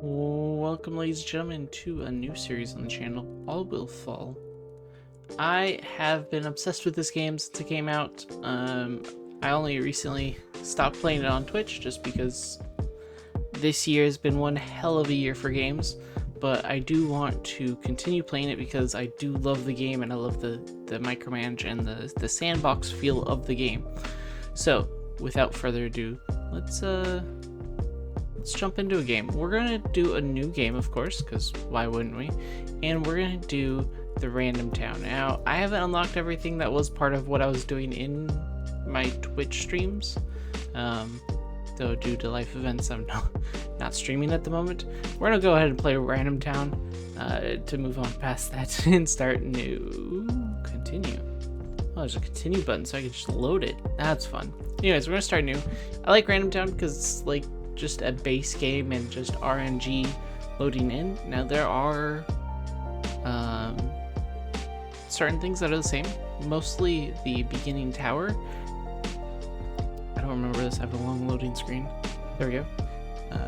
Welcome, ladies and gentlemen, to a new series on the channel, All Will Fall. I have been obsessed with this game since it came out. I only recently stopped playing it on Twitch just because this year has been one hell of a year for games, but I do want to continue playing it because I do love the game and I love the micromanage and the sandbox feel of the game. So, without further ado, let's jump into a game. We're gonna do a new game, of course, because why wouldn't we? And we're gonna do the random town. Now, I haven't unlocked everything that was part of what I was doing in my Twitch streams. Though due to life events, I'm not streaming at the moment. We're gonna go ahead and play random town to move on past that and start new. Continue. Oh, there's a continue button, so I can just load it. That's fun. Anyways, we're gonna start new. I like random town because it's like just a base game and just RNG loading in. Now there are certain things that are the same, mostly the beginning tower. I don't remember this. I have a long loading screen. There we go.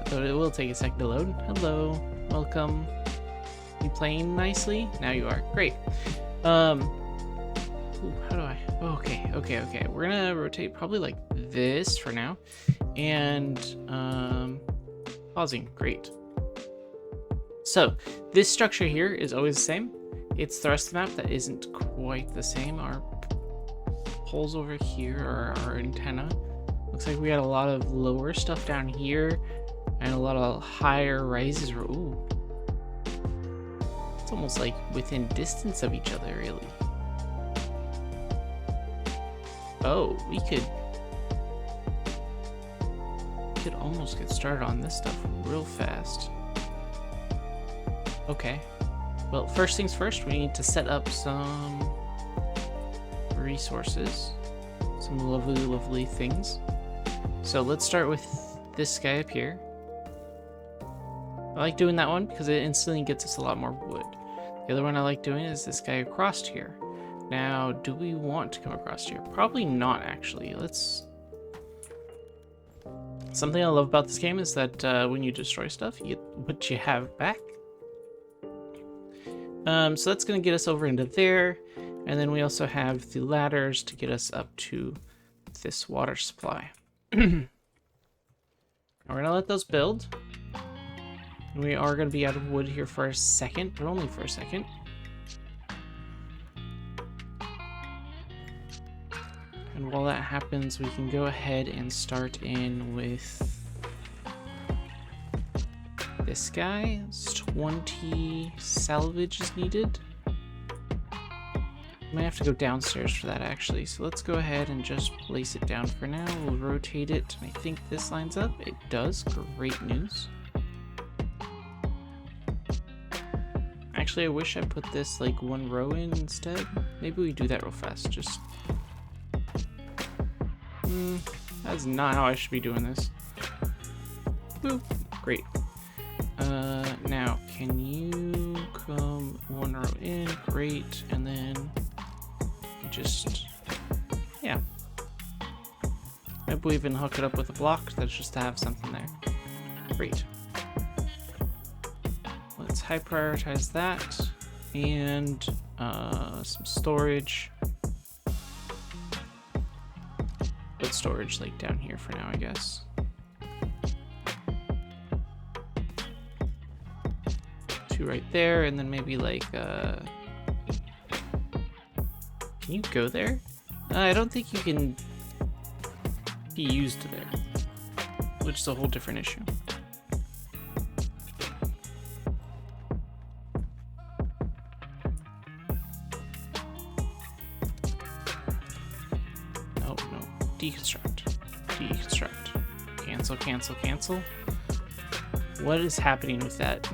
Though it will take a second to load. Hello, welcome. You playing nicely? Now you are. Great. Ooh, how do I? Okay. We're gonna rotate probably like this for now. And pausing. Great. So this structure here is always the same. It's the rest of the map that isn't quite the same. Our poles over here are our antenna. Looks like we got a lot of lower stuff down here and a lot of higher rises. Ooh. It's almost like within distance of each other, really. Oh, we could almost get started on this stuff real fast. Okay. Well, first things first, we need to set up some resources. Some lovely things. So let's start with this guy up here. I like doing that one because it instantly gets us a lot more wood. The other one I like doing is this guy across here. Now, do we want to come across here? Probably not, actually. Something I love about this game is that when you destroy stuff, you get what you have back. So that's going to get us over into there. And then we also have the ladders to get us up to this water supply. We're going to let those build. We are going to be out of wood here for a second, but only for a second. And while that happens, we can go ahead and start in with this guy. It's 20 salvage is needed. Might have to go downstairs for that, actually. So let's go ahead and just place it down for now. We'll rotate it. I think this lines up. It does. Great news. Actually, I wish I put this like one row in instead. Maybe we do that real fast. Just... that's not how I should be doing this. Boop. Great. Now, can you come one row in? Great. And then just, yeah. Maybe we even hook it up with a block. That's just to have something there. Great. Let's high prioritize that. And some storage. Put storage like down here for now, I guess. Two right there, and then maybe like can you go there? I don't think you can be used there, which is a whole different issue. No. Deconstruct. Cancel. What is happening with that?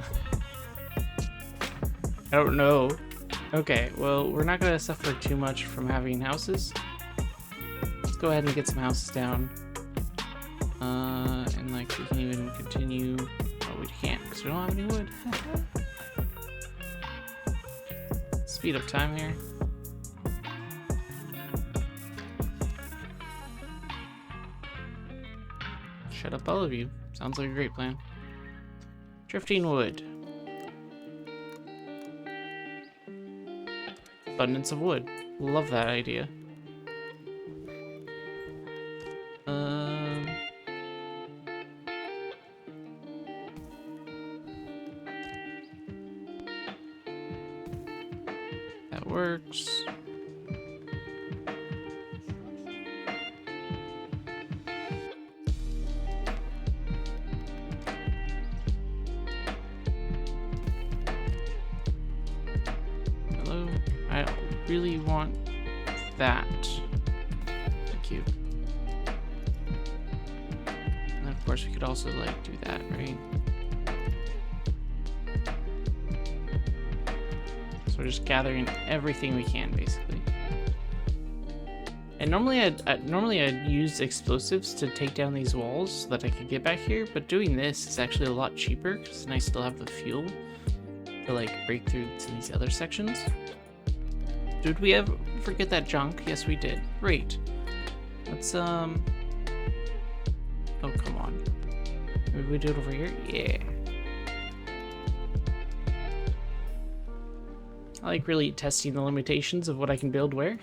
I don't know. Okay, well, we're not gonna suffer too much from having houses. Let's go ahead and get some houses down. And like we can even continue. Oh, we can't because we don't have any wood. Speed up time here. Shut up, all of you. Sounds like a great plan. Drifting wood. Abundance of wood. Love that idea. That works. Hello? I really want that. Thank you. And of course we could also like do that, right? So we're just gathering everything we can basically. And normally I'd use explosives to take down these walls so that I could get back here, but doing this is actually a lot cheaper because then I still have the fuel to like break through to these other sections. Did we ever forget that junk? Yes, we did. Great. Let's oh, come on. Maybe we do it over here? Yeah. I like really testing the limitations of what I can build where.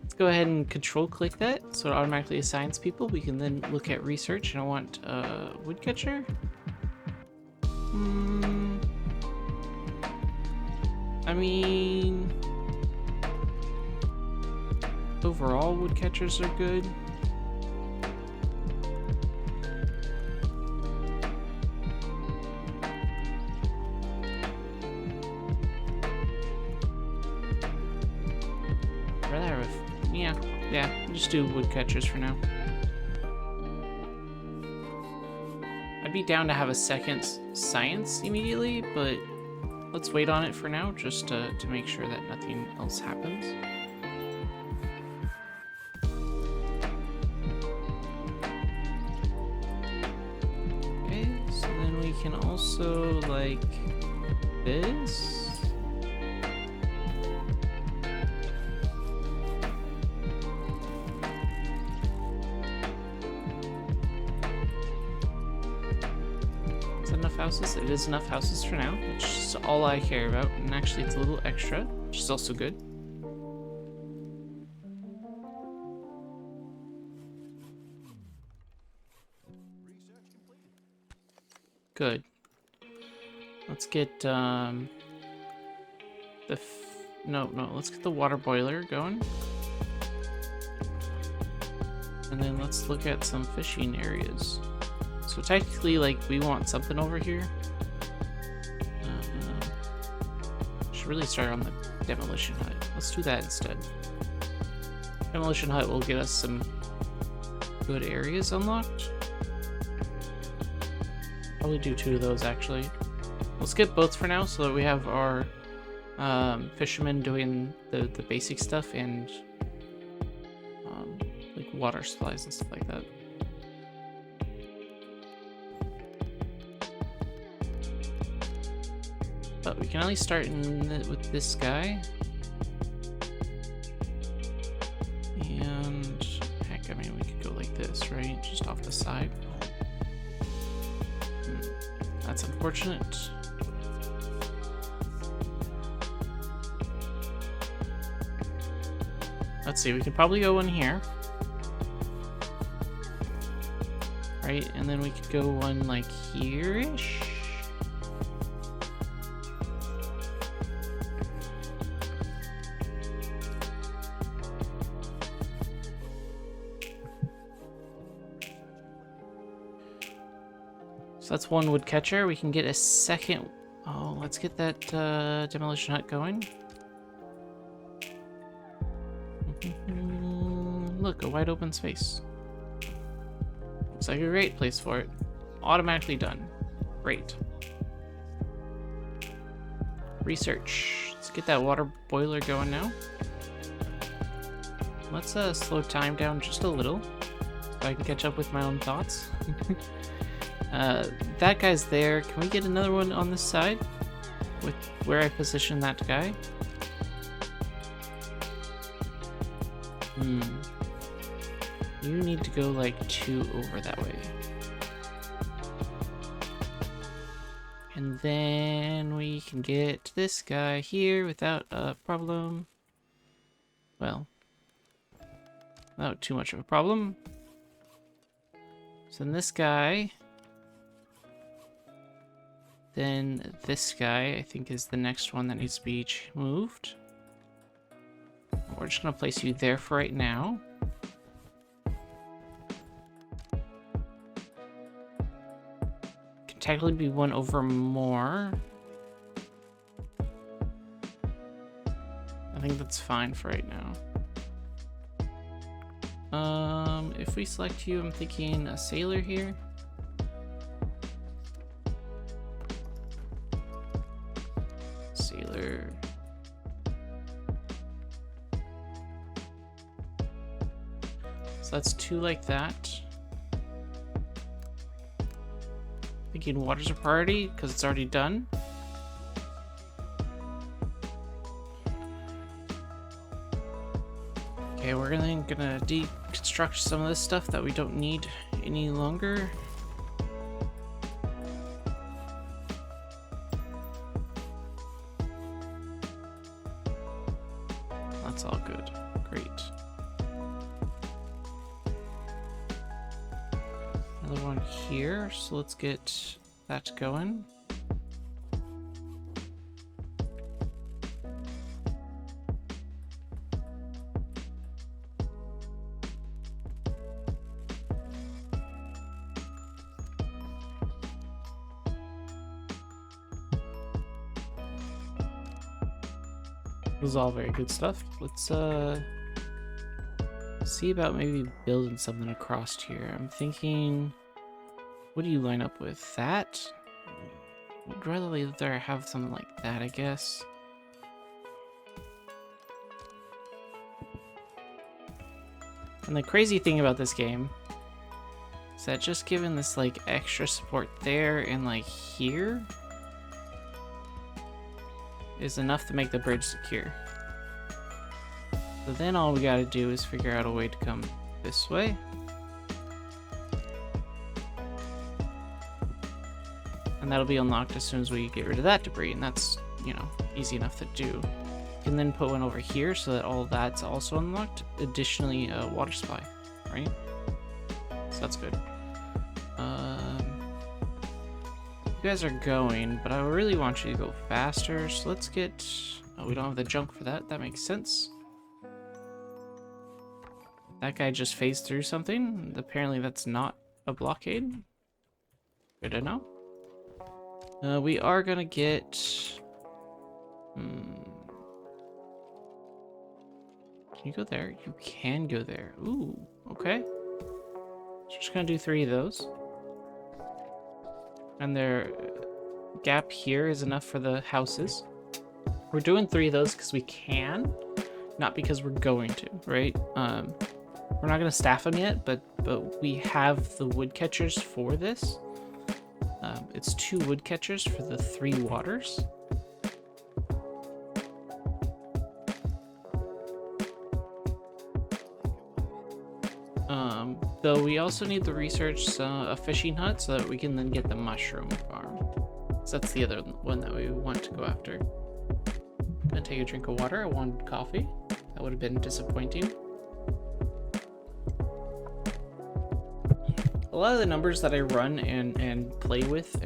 Let's go ahead and control click that so it automatically assigns people. We can then look at research, and I want woodcatcher. I mean, overall woodcatchers are good. Yeah, just do woodcatchers for now. I'd be down to have a second science immediately, but let's wait on it for now, just to make sure that nothing else happens. Okay, so then we can also, like, this. Houses. It is enough houses for now, which is all I care about, and actually it's a little extra, which is also good. Good. Let's get let's get the water boiler going, and then let's look at some fishing areas. So technically, like, we want something over here. Should really start on the demolition hut. Let's do that instead. Demolition hut will get us some good areas unlocked. Probably do 2 of those, actually. We'll skip both for now so that we have our fishermen doing the basic stuff and like water supplies and stuff like that. But we can at least start with this guy. And heck, I mean, we could go like this, right? Just off the side. That's unfortunate. Let's see, we could probably go one here. Right, and then we could go one like here-ish. So that's one woodcatcher. We can get a second. Oh, let's get that demolition hut going. Look, a wide open space. Looks like a great place for it. Automatically done. Great. Research. Let's get that water boiler going now. Let's slow time down just a little so I can catch up with my own thoughts. That guy's there. Can we get another one on this side with where I position that guy? You need to go like 2 over that way. And then we can get this guy here without a problem. Well, without too much of a problem. So then this guy. Then this guy, I think, is the next one that needs to be moved. We're just going to place you there for right now. Can technically be one over more. I think that's fine for right now. If we select you, I'm thinking a sailor here. Sailor. So that's 2 like that. Thinking water's a priority because it's already done. Okay, we're gonna deconstruct some of this stuff that we don't need any longer. That's all good. Great. Another one here, so let's get that going. This is all very good stuff. Let's see about maybe building something across here. I'm thinking, what do you line up with? That? I'd rather have something like that, I guess. And the crazy thing about this game is that just given this like extra support there and like here is enough to make the bridge secure. So then all we gotta do is figure out a way to come this way. And that'll be unlocked as soon as we get rid of that debris, and that's, you know, easy enough to do. You can then put one over here so that all that's also unlocked. Additionally, a water supply, right? So that's good. You guys are going, but I really want you to go faster, so let's get... Oh, we don't have the junk for that. That makes sense. That guy just phased through something. Apparently that's not a blockade. Good to know. We are gonna get... Can you go there? You can go there. Ooh, okay. So just gonna do 3 of those. And their gap here is enough for the houses. We're doing 3 of those because we can, not because we're going to, right? We're not gonna staff them yet, but we have the wood catchers for this. It's 2 wood catchers for the 3 waters. Though we also need to research a fishing hut so that we can then get the mushroom farm. So that's the other one that we want to go after. I'm gonna take a drink of water. I wanted coffee. That would have been disappointing. A lot of the numbers that I run and play with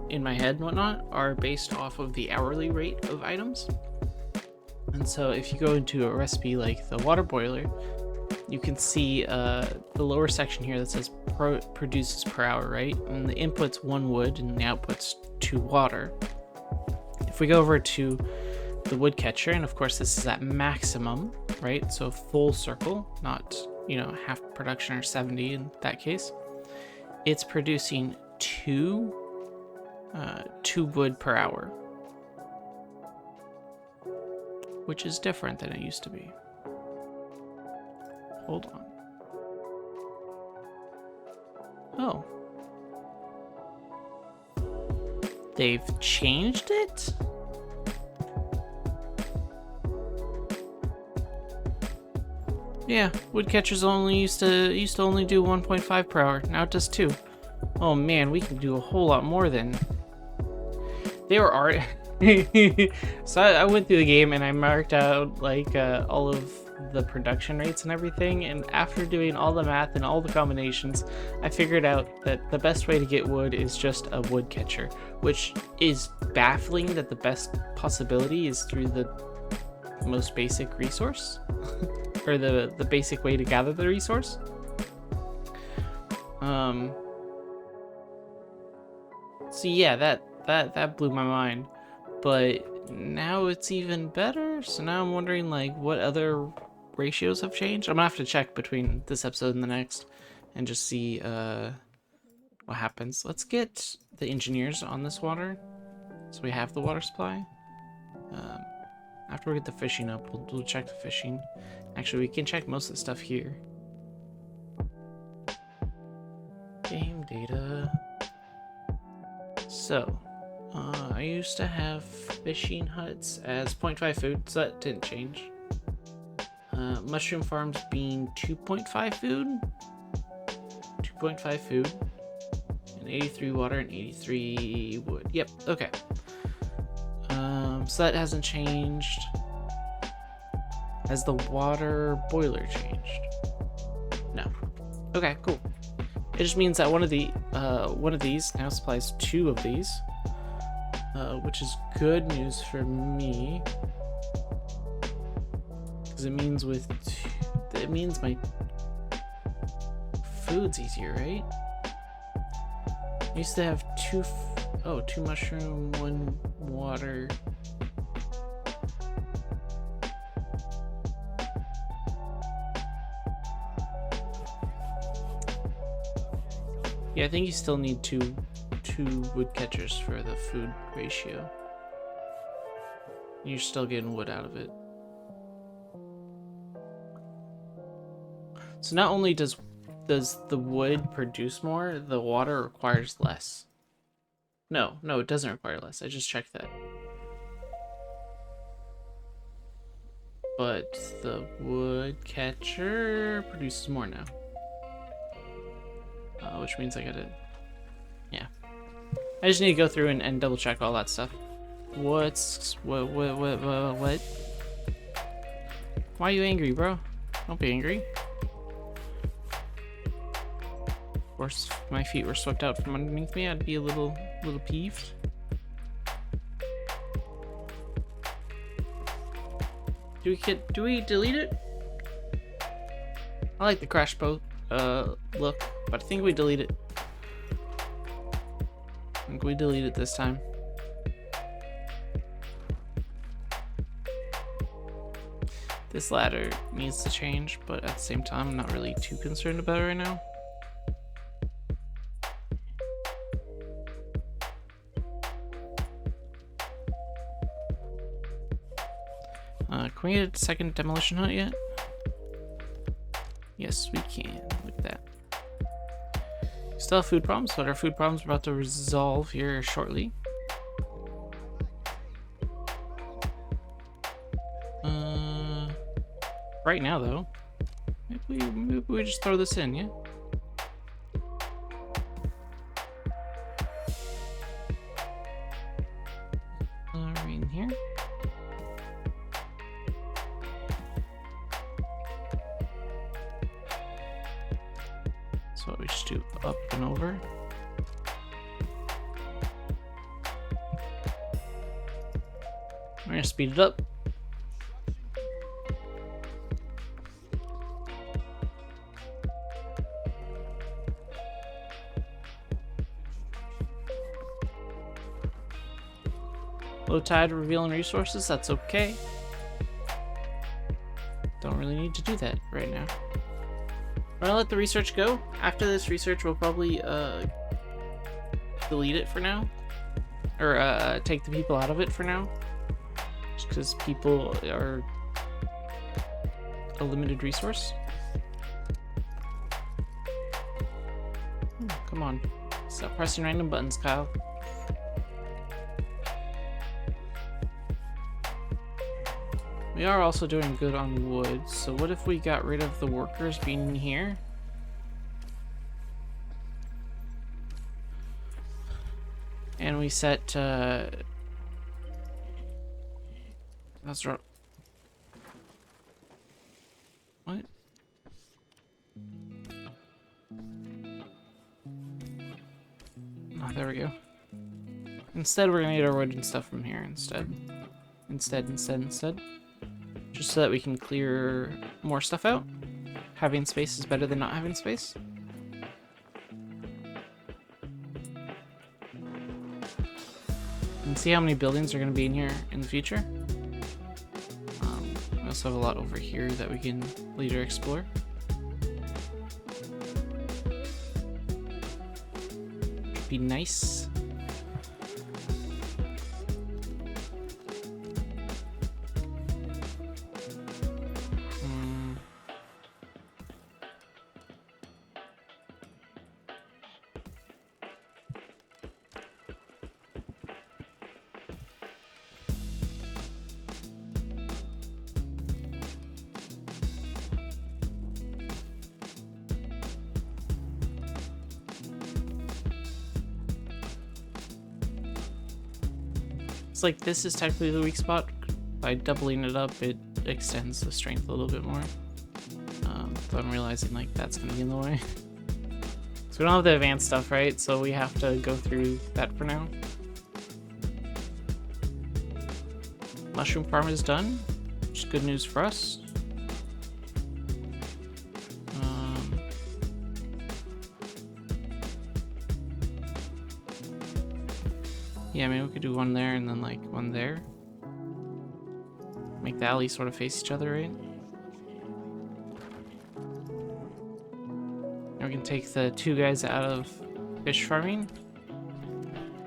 in my head and whatnot are based off of the hourly rate of items. And so if you go into a recipe like the water boiler, you can see the lower section here that says produces per hour, right? And the input's 1 wood and the output's 2 water. If we go over to the wood catcher, and of course this is at maximum, right? So full circle, not, you know, half production or 70 in that case. It's producing 2 wood per hour, which is different than it used to be. Hold on. Oh. They've changed it? Yeah, woodcatchers only used to only do 1.5 per hour. Now it does 2. Oh man, we can do a whole lot more then. They were art. So I went through the game and I marked out like all of the production rates and everything, and after doing all the math and all the combinations, I figured out that the best way to get wood is just a wood catcher, which is baffling that the best possibility is through the most basic resource or the basic way to gather the resource. So yeah, that blew my mind, but now it's even better. So now I'm wondering like what other ratios have changed. I'm gonna have to check between this episode and the next and just see what happens. Let's get the engineers on this water so we have the water supply. After we get the fishing up, we'll check the fishing. Actually, we can check most of the stuff here. Game data. So, I used to have fishing huts as 0.5 food, so that didn't change. Mushroom farms being 2.5 food. 2.5 food. And 83 water and 83 wood. Yep, okay. So that hasn't changed. Has the water boiler changed? No. Okay, cool. It just means that one of these now supplies 2 of these, which is good news for me, because it means my food's easier, right? I used to have 2 mushroom, 1 water. Yeah, I think you still need two wood catchers for the food ratio. You're still getting wood out of it. So not only does the wood produce more, the water requires less. No, it doesn't require less. I just checked that. But the wood catcher produces more now. Which means I gotta... Yeah. I just need to go through and double check all that stuff. What? Why are you angry, bro? Don't be angry. Of course, if my feet were swept out from underneath me, I'd be a little peeved. Do we delete it? I like the crash boat look, but I think we delete it. I think we delete it this time. This ladder needs to change, but at the same time, I'm not really too concerned about it right now. Can we get a second demolition hut yet? Yes, we can. Look at that. We still have food problems, but our food problems are about to resolve here shortly. Right now, though, maybe we just throw this in, yeah? Right in here. So we just do up and over. We're gonna speed it up. Low tide revealing resources, that's okay. Don't really need to do that right now. I'm gonna let the research go. After this research, we'll probably delete it for now. Or take the people out of it for now. Just because people are a limited resource. Come on. Stop pressing random buttons, Kyle. We are also doing good on wood, so what if we got rid of the workers being here? And we set That's right. What? Oh, there we go. Instead, we're gonna get our wood and stuff from here instead. Instead. Just so that we can clear more stuff out. Having space is better than not having space. And see how many buildings are gonna be in here in the future. We also have a lot over here that we can later explore. Be nice. It's like this is technically the weak spot. By doubling it up, it extends the strength a little bit more. But I'm realizing like that's gonna be in the way. So we don't have the advanced stuff, right? So we have to go through that for now. Mushroom farm is done, which is good news for us. Yeah, I mean, we could do one there and then like one there. Make the alley sort of face each other, right? And we can take the two guys out of fish farming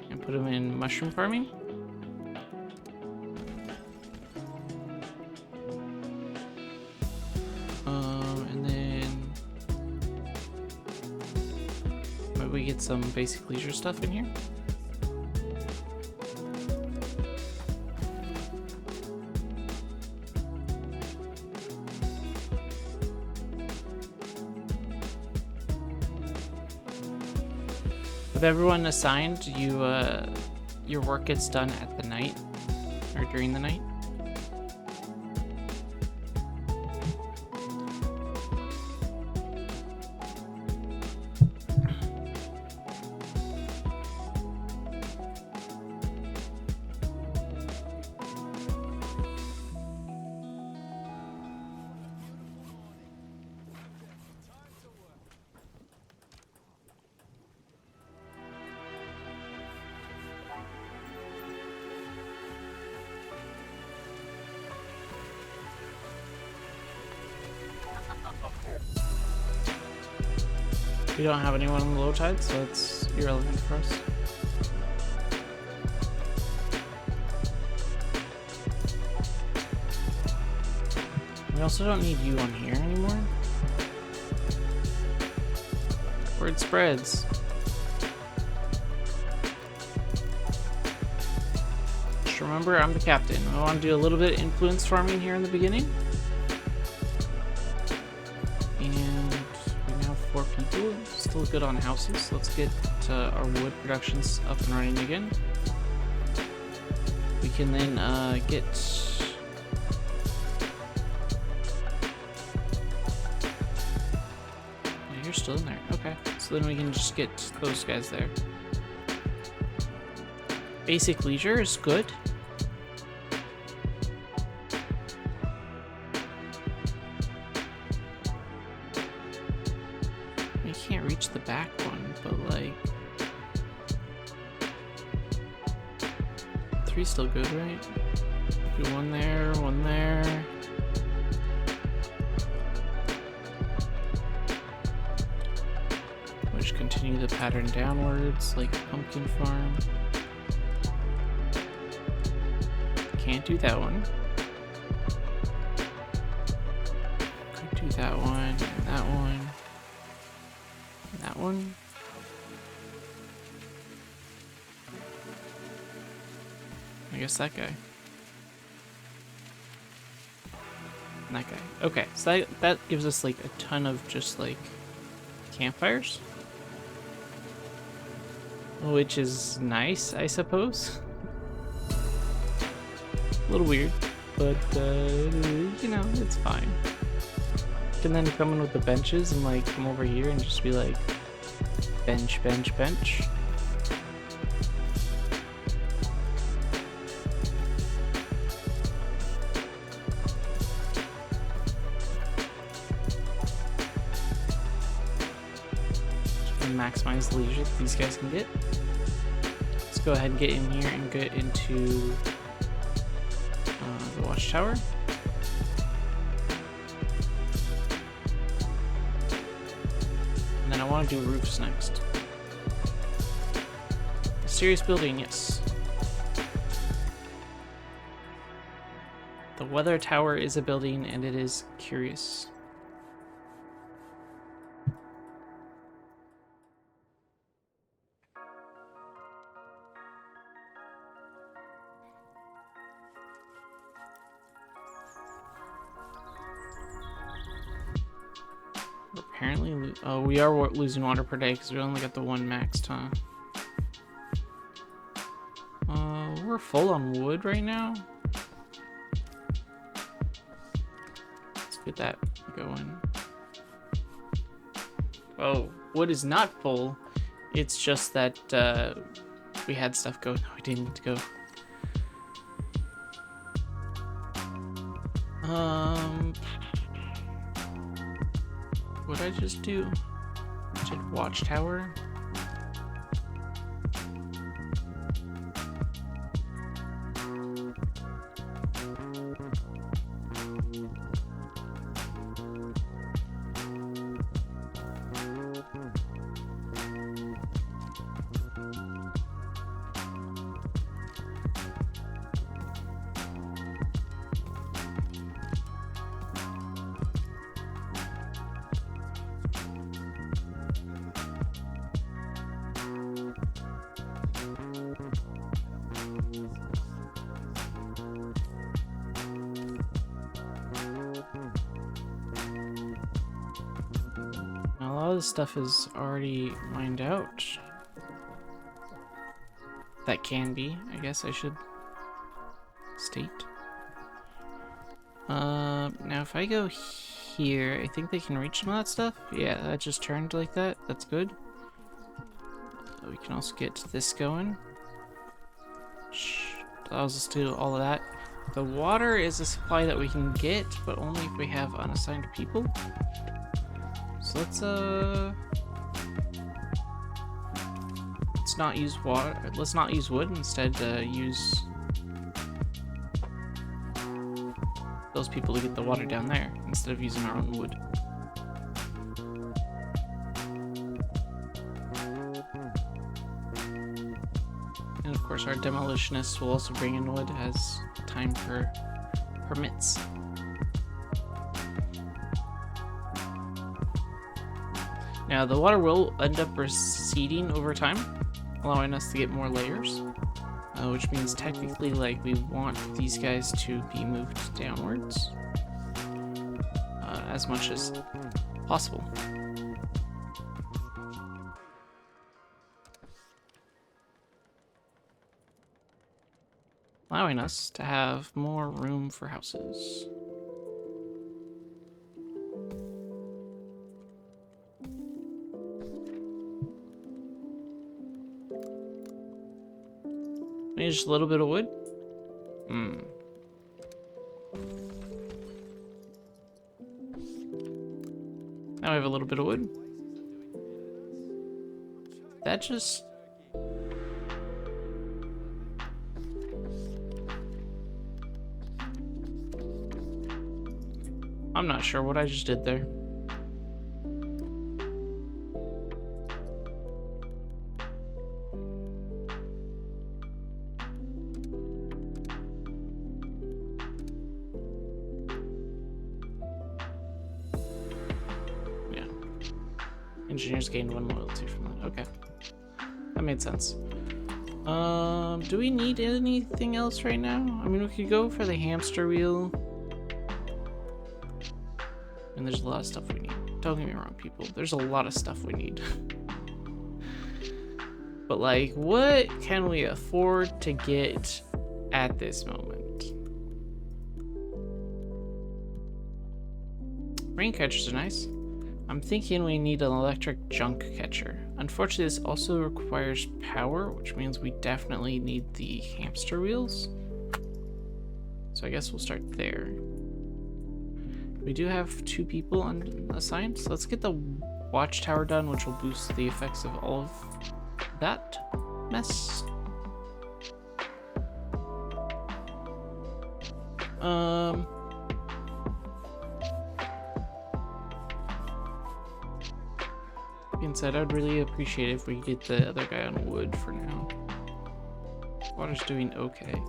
and put them in mushroom farming. And then maybe we get some basic leisure stuff in here. With everyone assigned, your work gets done at the night or during the night. We don't have anyone on the low tide, so it's irrelevant for us. We also don't need you on here anymore. Word spreads. Just remember, I'm the captain. I want to do a little bit of influence farming here in the beginning. People still good on houses. Let's get our wood productions up and running again. We can then get you're still in there. Okay, so then we can just get those guys there. Basic leisure is good. Can't reach the back one, but like 3's still good, right? Do one there, one there. We'll just continue the pattern downwards, like pumpkin farm. Can't do that one. Could do that one and that one. That one. I guess that guy. And that guy. Okay, so that gives us like a ton of just like campfires. Which is nice, I suppose. A little weird. but you know, it's fine. Can then come in with the benches and like come over here and just be like bench, bench, bench. Maximize the leisure that these guys can get. Let's go ahead and get in here and get into the watchtower. And then I want to do roofs next. Mysterious building, yes. The weather tower is a building and it is curious. Apparently, oh, we are losing water per day because we only got the one maxed, huh? We're full on wood right now. Let's get that going. Oh, wood is not full. It's just that we had stuff go. No, we didn't need to go. What did I just do? Did watchtower? A lot of this stuff is already mined out. That can be, I guess I should state. Now if I go here, I think they can reach some of that stuff. Yeah, that just turned like that. That's good. We can also get this going. Allows us to do all of that. The water is a supply that we can get, but only if we have unassigned people. So let's not use water. Let's not use wood. Instead, use those people to get the water down there instead of using our own wood. And of course, our demolitionists will also bring in wood as time for permits. Now, the water will end up receding over time, allowing us to get more layers, which means technically, like, we want these guys to be moved downwards as much as possible. Allowing us to have more room for houses. Maybe just a little bit of wood. Now we have a little bit of wood. That just... I'm not sure what I just did there. Yeah. Engineers gained 1 loyalty from that. Okay. That made sense. Do we need anything else right now? I mean, we could go for the hamster wheel. And there's a lot of stuff we need. Don't get me wrong, people. There's a lot of stuff we need. But, like, what can we afford to get at this moment? Rain catchers are nice. I'm thinking we need an electric junk catcher. Unfortunately, this also requires power, which means we definitely need the hamster wheels. So I guess we'll start there. We do have 2 people assigned, so let's get the watchtower done, which will boost the effects of all of that mess. Being said, I'd really appreciate it if we could get the other guy on wood for now. Water's doing okay.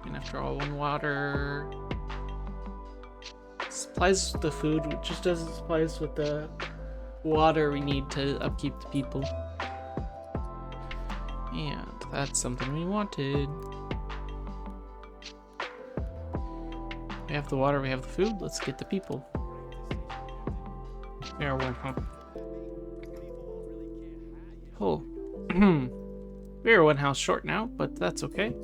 And after all, one water supplies the food, which just doesn't supply us with the water we need to upkeep the people. And that's something we wanted. We have the water, we have the food, let's get the people. We are one house. Oh. We are 1 house short now, but that's okay.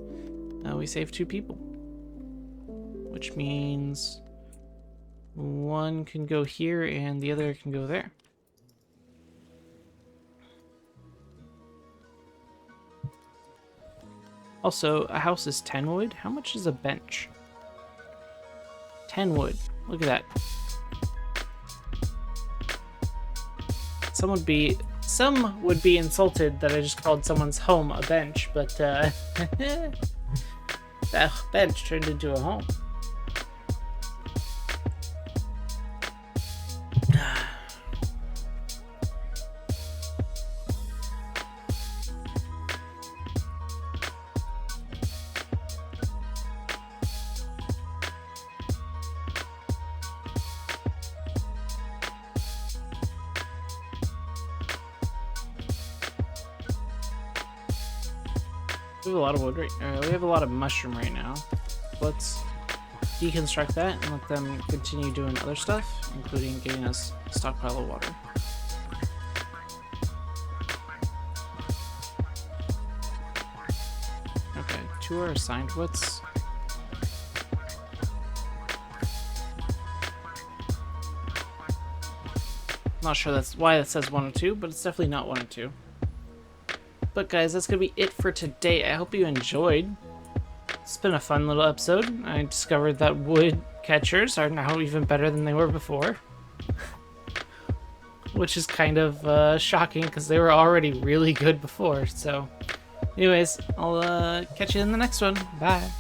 We saved 2 people. Which means 1 can go here and the other can go there. Also, a house is 10 wood. How much is a bench? 10 wood. Look at that. Some would be insulted that I just called someone's home a bench, but that bench turned into a home. We have a lot of wood we have a lot of mushroom right now. Let's deconstruct that and let them continue doing other stuff, including getting us a stockpile of water. Okay, 2 are assigned. What's... Not sure that's why that says 1 or 2, but it's definitely not 1 or 2. But guys, that's gonna be it for today. I hope you enjoyed. It's been a fun little episode. I discovered that wood catchers are now even better than they were before. Which is kind of shocking because they were already really good before. So anyways, I'll catch you in the next one. Bye.